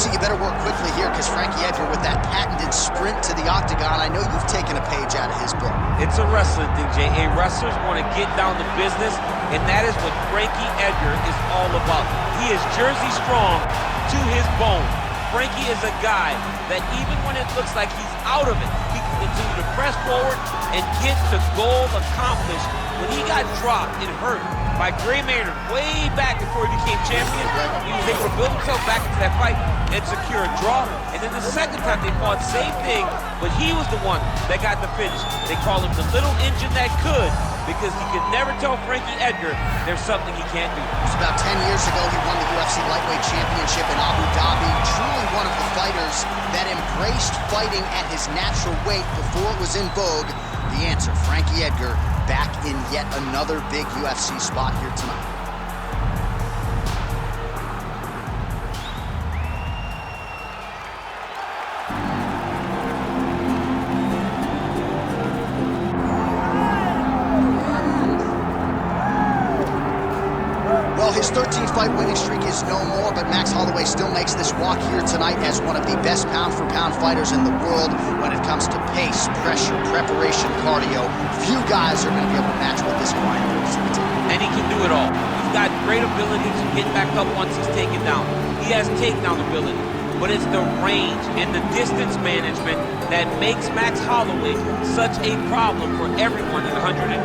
UFC, you better work quickly here because Frankie Edgar with that patented sprint to the octagon, I know you've taken a page out of his book. It's a wrestling thing, Jay. Wrestlers want to get down to business, and that is what Frankie Edgar is all about. He is Jersey strong to his bone. Frankie is a guy that even when it looks like he's out of it, he can continue to press forward and get the goal accomplished. When he got dropped and hurt by Gray Maynard way back before he became champion, he was able to build himself back into that fight and secure a draw. And then the second time they fought, same thing, but he was the one that got the finish. They call him the little engine that could, because he could never tell Frankie Edgar there's something he can't do. It was about 10 years ago he won the UFC lightweight championship in Abu Dhabi. Truly one of the fighters that embraced fighting at his natural weight before it was in vogue. The answer, Frankie Edgar, back in yet another big UFC spot here tonight. Well, his 13-fight winning streak is no more, but Max Holloway still makes this walk here tonight as one of the best pound-for-pound fighters in the world when it comes to pace, pressure, preparation, cardio. Few guys are going to be able to match what this grinder is. And he can do it all. He's got great ability to get back up once he's taken down. He has takedown ability, but it's the range and the distance management that makes Max Holloway such a problem for everyone at 145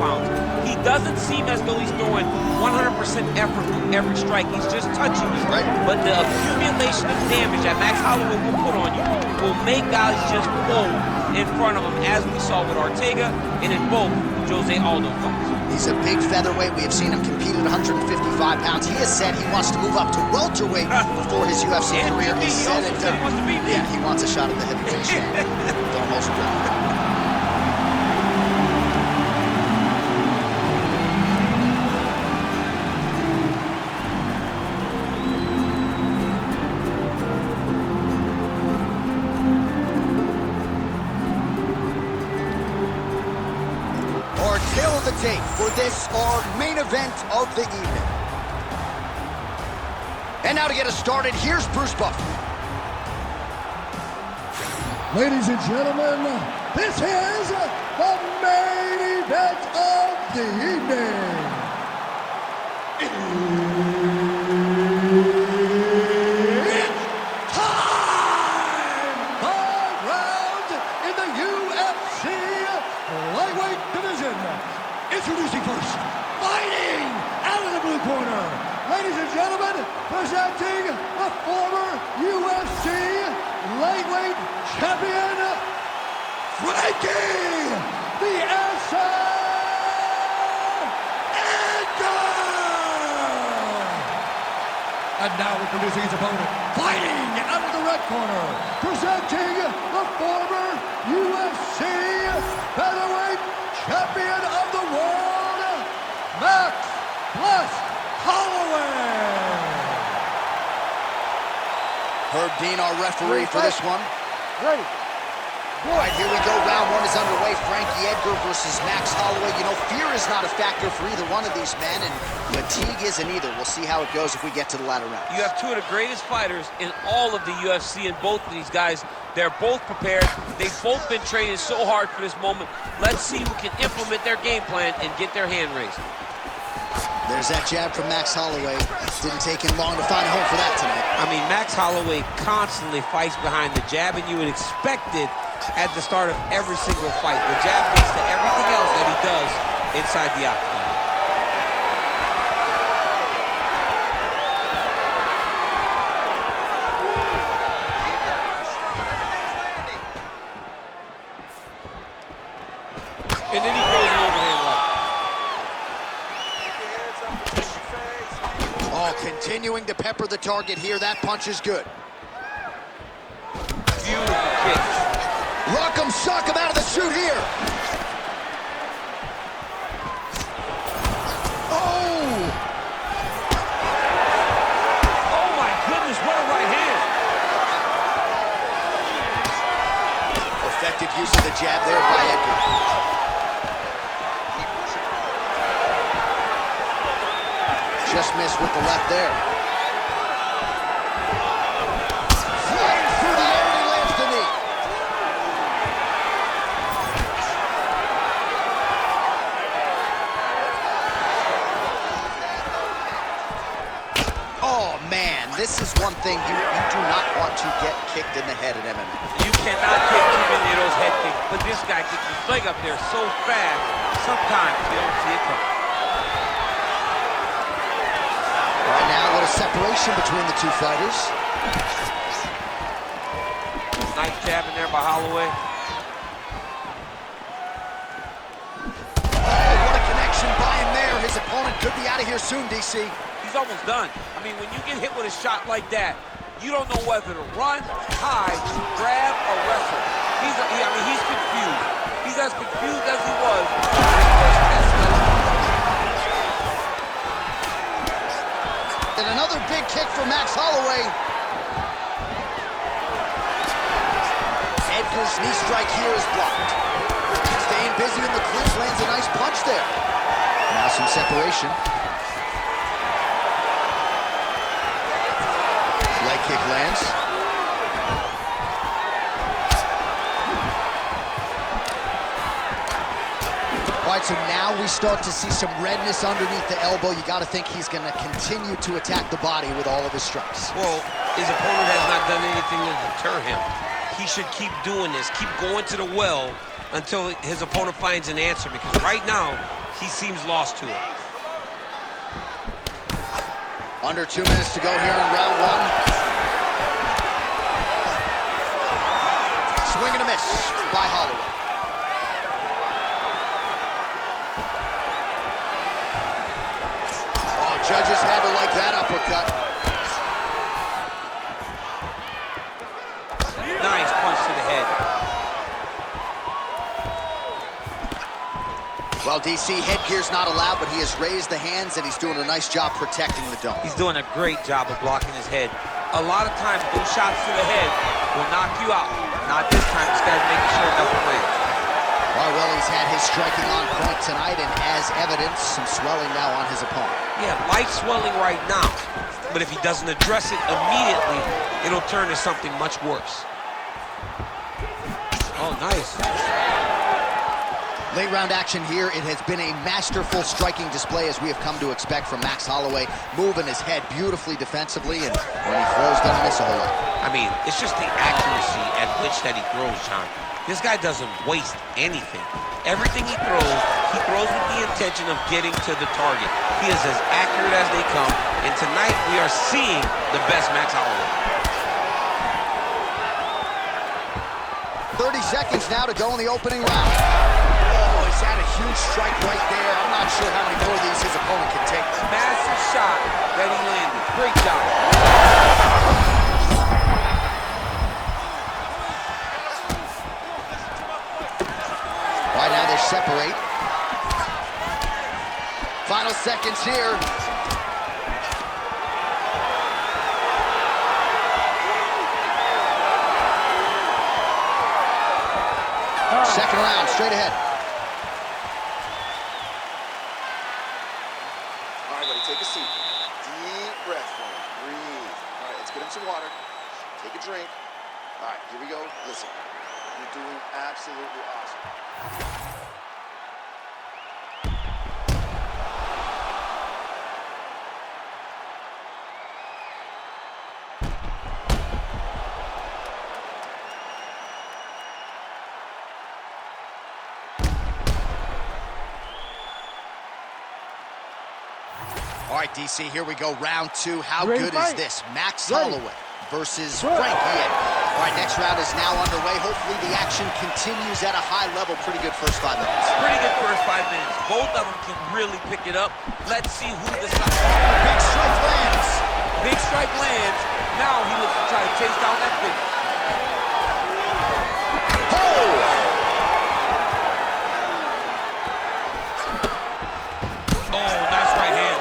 pounds. He doesn't seem as though he's throwing 100% effort with every strike. He's just touching you. Right. But the accumulation of damage that Max Holloway will put on you will make guys just fold in front of him, as we saw with Ortega and in both Jose Aldo fights. He's a big featherweight. We have seen him compete at 155 pounds. He has said he wants to move up to welterweight before his UFC career is said and done. Yeah, he wants a shot at the heavyweight champ. Don't hold your breath. Tail of the tape for this, our main event of the evening. And now to get us started, here's Bruce Buffer. Ladies and gentlemen, this is the main event of the evening. It's time! 5 rounds in the UFC lightweight division. Introducing first, fighting out of the blue corner, ladies and gentlemen, presenting the former UFC lightweight champion, Frankie the Edgar. And now introducing his opponent, fighting out of the red corner, presenting the former UFC featherweight champion of the world, Max Holloway. Herb Dean, our referee for this one. Ready. All right, here we go. Round one is underway. Frankie Edgar versus Max Holloway. You know, fear is not a factor for either one of these men, and fatigue isn't either. We'll see how it goes if we get to the latter round. You have two of the greatest fighters in all of the UFC, and both of these guys, they're both prepared. They've both been training so hard for this moment. Let's see who can implement their game plan and get their hand raised. There's that jab from Max Holloway. Didn't take him long to find a home for that tonight. I mean, Max Holloway constantly fights behind the jab, and you would expect it at the start of every single fight. The jab leads to everything else that he does inside the octagon. And then he goes an overhand left. Oh, continuing to pepper the target here. That punch is good. Beautiful kick. Rock'em sock him out of the chute here. Oh! Oh my goodness, what a right hand. Effective use of the jab there by Edgar. Just missed with the left there. this is one thing you do not want to get kicked in the head in MMA. You cannot kick too many of those head kicks, but this guy kicks his leg up there so fast, sometimes you don't see it coming. Right now, a little separation between the two fighters. Nice jab in there by Holloway. Oh, what a connection by him there. His opponent could be out of here soon, DC. He's almost done. I mean, when you get hit with a shot like that, you don't know whether to run, hide, grab, or wrestle. He's confused. He's as confused as he was when he first passed. And another big kick for Max Holloway. Edgar's knee strike here is blocked. Staying busy in the clinch, lands a nice punch there. Now some separation. Leg kick lands. All right, so now we start to see some redness underneath the elbow. You got to think he's going to continue to attack the body with all of his strikes. Well, his opponent has not done anything to deter him. He should keep doing this, keep going to the well until his opponent finds an answer, because right now, he seems lost to it. Under 2 minutes to go here in round one. Swing and a miss by Holloway. Oh, judges had to like that uppercut. Nice punch to the head. Well, DC, headgear's not allowed, but he has raised the hands, and he's doing a nice job protecting the dome. He's doing a great job of blocking his head. A lot of times, those shots to the head will knock you out. Not this time. This guy's making sure nothing lands. All right, well, he's had his striking on point tonight, and as evidence, some swelling now on his opponent. Yeah, light swelling right now. But if he doesn't address it immediately, it'll turn to something much worse. Oh, nice. Late round action here. It has been a masterful striking display, as we have come to expect from Max Holloway, moving his head beautifully defensively, and when he throws, doesn't miss a whole lot. I mean, it's just the accuracy at which that he throws, John. This guy doesn't waste anything. Everything he throws with the intention of getting to the target. He is as accurate as they come, and tonight we are seeing the best Max Holloway. 30 seconds now to go in the opening round. Oh, he's had a huge strike right there. I'm not sure how many more of these his opponent can take. Massive shot that he landed. Great job. All right, now they separate. Final seconds here. Second round, straight ahead. All right, buddy, take a seat. Deep breath for me. Breathe. All right, let's get him some water. Take a drink. All right, here we go. Listen, you're doing absolutely awesome. All right, DC, here we go, round two. How good is this? Max Holloway versus Frankie Edgar. All right, next round is now underway. Hopefully the action continues at a high level. Pretty good first 5 minutes. Pretty good first 5 minutes. Both of them can really pick it up. Let's see who decides. Big strike lands. Big strike lands. Now he looks to try to chase down that finish. Oh, nice right hand.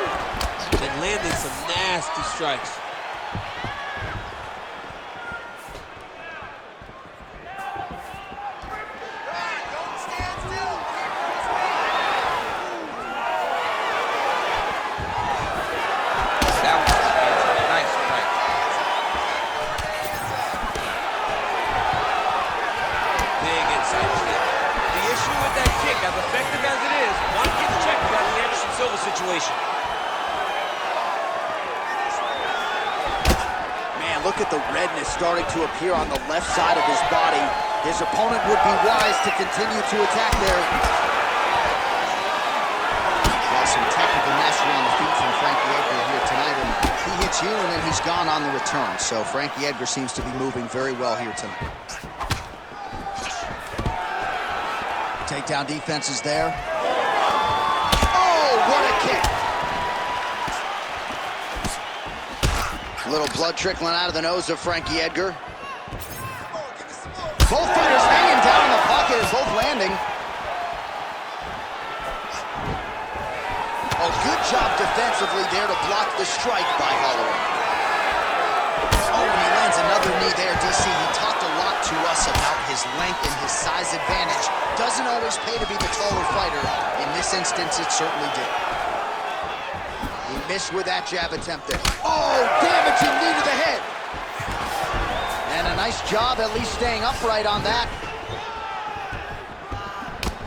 And landing some nasty strikes. As effective as it is, one gets checked by the Anderson Silva situation. look at the redness starting to appear on the left side of his body. His opponent would be wise to continue to attack there. Well, some technical mastery on the feet from Frankie Edgar here tonight, and he hits you, and then he's gone on the return. So Frankie Edgar seems to be moving very well here tonight. Takedown defense is there. Oh, what a kick! A little blood trickling out of the nose of Frankie Edgar. Both fighters hanging down in the pocket and both landing. Oh, good job defensively there to block the strike by Holloway. Oh, and he lands another knee there, DC. He talked a lot to us about his length and his size advantage. Doesn't always pay to be the taller fighter. In this instance, it certainly did. He missed with that jab attempt there. Oh, damaging knee to the head. And a nice job at least staying upright on that.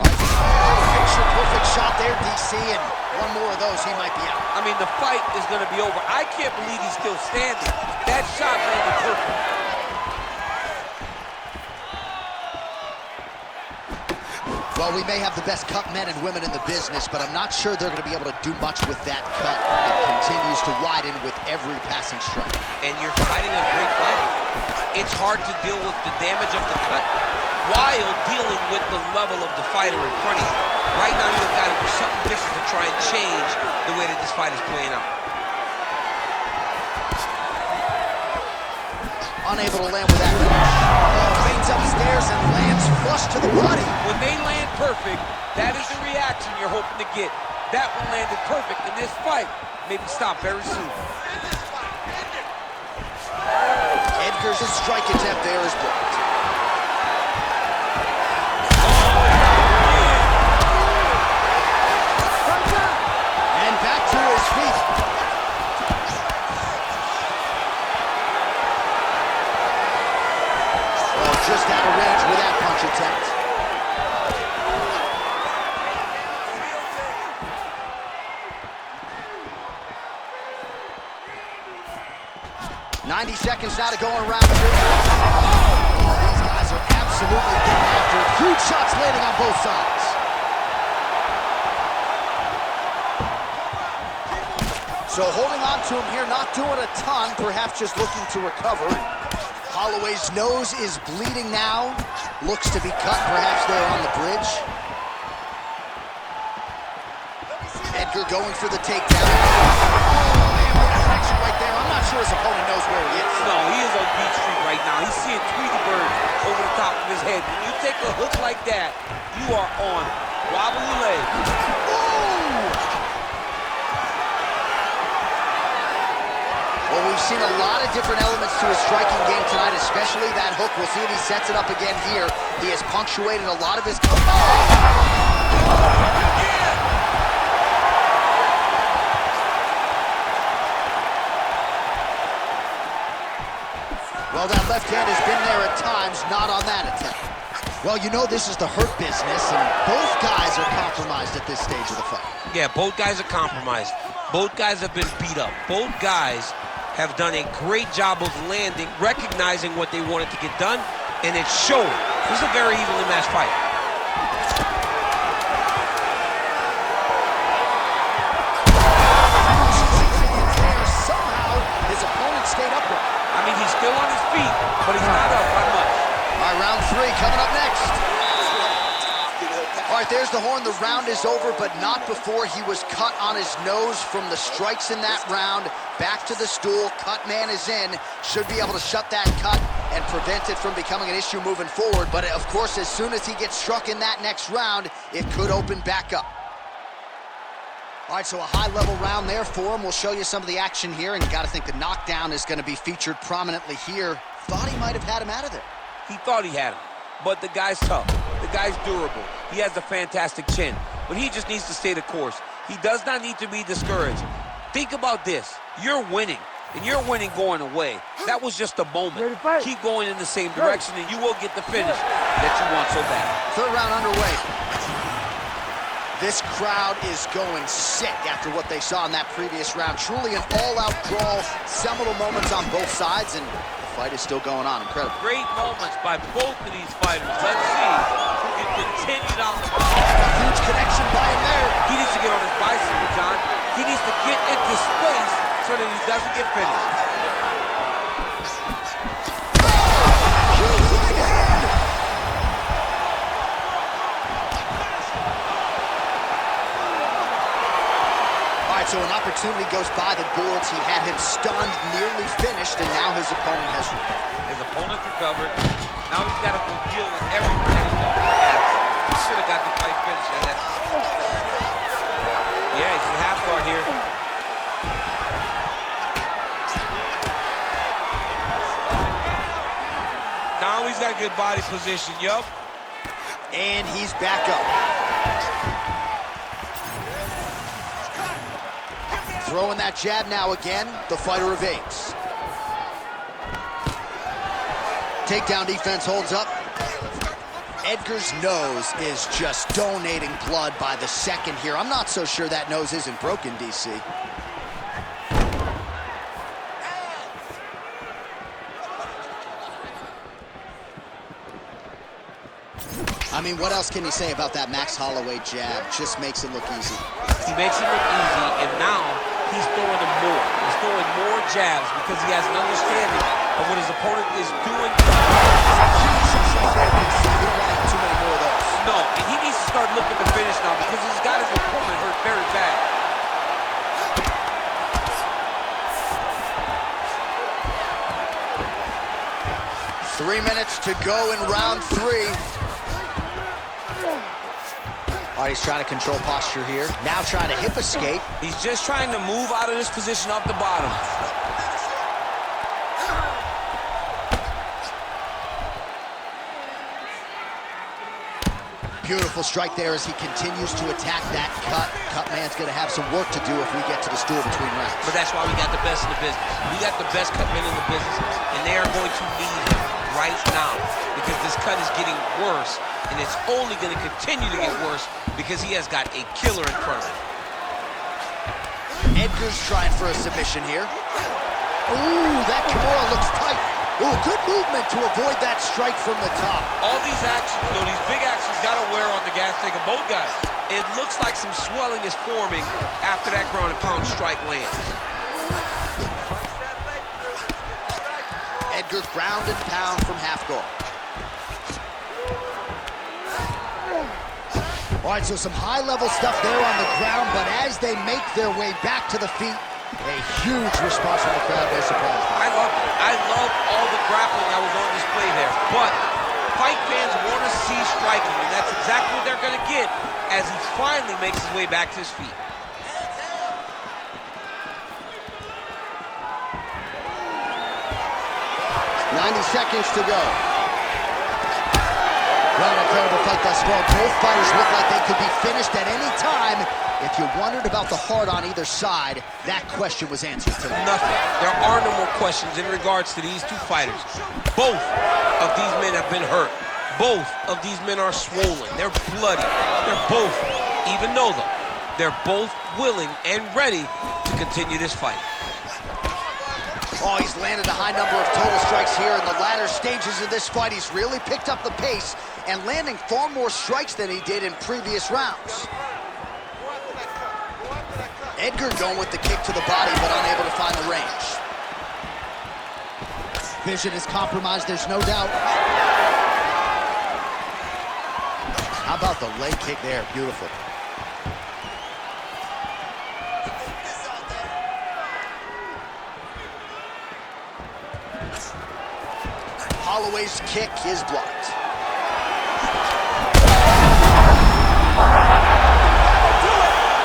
Picture-perfect shot there, DC, and one more of those, he might be out. I mean, the fight is going to be over. I can't believe he's still standing. That shot landed perfect. Well, we may have the best cut men and women in the business, but I'm not sure they're going to be able to do much with that cut. It continues to widen with every passing strike. And you're fighting a great fighter. It's hard to deal with the damage of the cut while dealing with the level of the fighter in front of you. Right now, you've got to do something different to try and change the way that this fight is playing out. Unable to land with that finish. Feints upstairs and lands flush to the body. When they land perfect, that is the reaction you're hoping to get. That one landed perfect in this fight. Maybe stop very soon. Edgar's strike attempt there is blocked. And back to his feet. Well, just out of range with that punch attempt. Seconds now to go in round two. Oh, these guys are absolutely getting after it. Huge shots landing on both sides. So holding on to him here, not doing a ton, perhaps just looking to recover. Holloway's nose is bleeding now. Looks to be cut, perhaps there on the bridge. Edgar going for the takedown. Right there. I'm not sure his opponent knows where he is. No, he is on Beach Street right now. He's seeing Tweety Bird over the top of his head. When you take a hook like that, you are on wobbly legs. Well, we've seen a lot of different elements to his striking game tonight, especially that hook. We'll see if he sets it up again here. He has punctuated a lot of his... Well, that left hand has been there at times, not on that attempt. Well, you know this is the hurt business, and both guys are compromised at this stage of the fight. Yeah, both guys are compromised. Both guys have been beat up. Both guys have done a great job of landing, recognizing what they wanted to get done, and it's showing. This is a very evenly matched fight. Somehow, his opponent stayed upright. I mean, he's still on his feet, but he's not up by much. All right, round three coming up next. All right, there's the horn. The round is over, but not before he was cut on his nose from the strikes in that round. Back to the stool. Cut man is in. Should be able to shut that cut and prevent it from becoming an issue moving forward. But, of course, as soon as he gets struck in that next round, it could open back up. All right, so a high-level round there for him. We'll show you some of the action here, and you got to think the knockdown is going to be featured prominently here. Thought he might have had him out of there. He thought he had him, but the guy's tough. The guy's durable. He has a fantastic chin, but he just needs to stay the course. He does not need to be discouraged. Think about this. You're winning, and you're winning going away. That was just a moment. Keep going in the same direction, and you will get the finish that you want so bad. Third round underway. This crowd is going sick after what they saw in that previous round. Truly an all-out brawl, seminal moments on both sides, and the fight is still going on. Incredible. Great moments by both of these fighters. Let's see who can continue down the road. Huge connection by him there. He needs to get on his bicycle, John. He needs to get into space so that he doesn't get finished. So an opportunity goes by the boards. He had him stunned, nearly finished, and now his opponent has recovered. His opponent's recovered. Now he's got to go deal with everything that he's going to have. He should have got the fight finished. Yeah, he's a half guard here. Now he's got a good body position, yup. And he's back up. Throwing that jab now again, the fighter evades. Takedown defense holds up. Edgar's nose is just donating blood by the second here. I'm not so sure that nose isn't broken, DC. I mean, what else can you say about that Max Holloway jab? Just makes it look easy. He makes it look easy, and now he's throwing them more. He's throwing more jabs because he has an understanding of what his opponent is doing. You don't want too many more of those. No, and he needs to start looking to finish now because he's got his opponent hurt very bad. 3 minutes to go in round 3. All right, he's trying to control posture here. Now trying to hip escape. He's just trying to move out of this position off the bottom. Beautiful strike there as he continues to attack that cut. Cut man's going to have some work to do if we get to the stool between rounds. But that's why we got the best in the business. We got the best cut men in the business, and they are going to need him right now because this cut is getting worse, and it's only going to continue to get worse because he has got a killer in front of him. Edgar's trying for a submission here. Ooh, that Kimura looks tight. Ooh, good movement to avoid that strike from the top. All these actions, though, these big actions got to wear on the gas tank of both guys. It looks like some swelling is forming after that ground and pound strike lands. Edgar ground and pound from half guard. All right, so some high-level stuff there on the ground, but as they make their way back to the feet, a huge response from the crowd. No surprise. I love it. I love all the grappling that was on display there. But fight fans want to see striking, and that's exactly what they're going to get as he finally makes his way back to his feet. Seconds to go. Well, an incredible fight thus far. Both fighters look like they could be finished at any time. If you wondered about the heart on either side, that question was answered tonight. Nothing. There are no more questions in regards to these two fighters. Both of these men have been hurt. Both of these men are swollen. They're bloody. They're both, even though they're both willing and ready to continue this fight. Oh, he's landed a high number of total strikes here in the latter stages of this fight. He's really picked up the pace and landing far more strikes than he did in previous rounds. Edgar going with the kick to the body, but unable to find the range. Vision is compromised, there's no doubt. How about the leg kick there? Beautiful. Holloway's kick is blocked.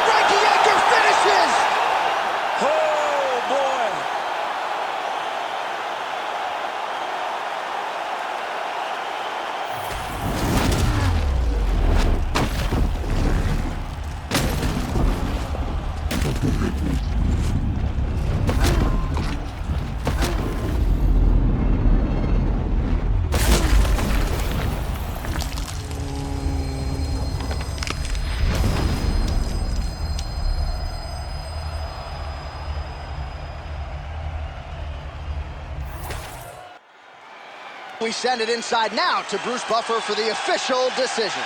Frankie Edgar finishes! Oh, boy! We send it inside now to Bruce Buffer for the official decision.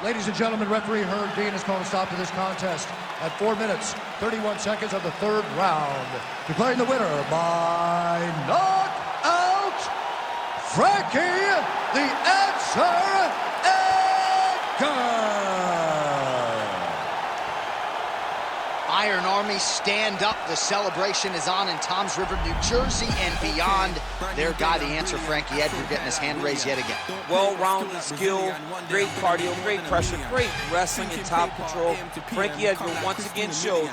Ladies and gentlemen, referee Herb Dean has called a stop to this contest at 4 minutes, 31 seconds of the third round. Declaring the winner by knockout, Frankie the Answer Edgar. Iron Army, stand up. The celebration is on in Toms River, New Jersey, and beyond. Their guy, the Answer, Frankie Edgar, getting his hand raised yet again. Well-rounded skill, great cardio, great pressure, great wrestling and top control. Frankie Edgar once again shows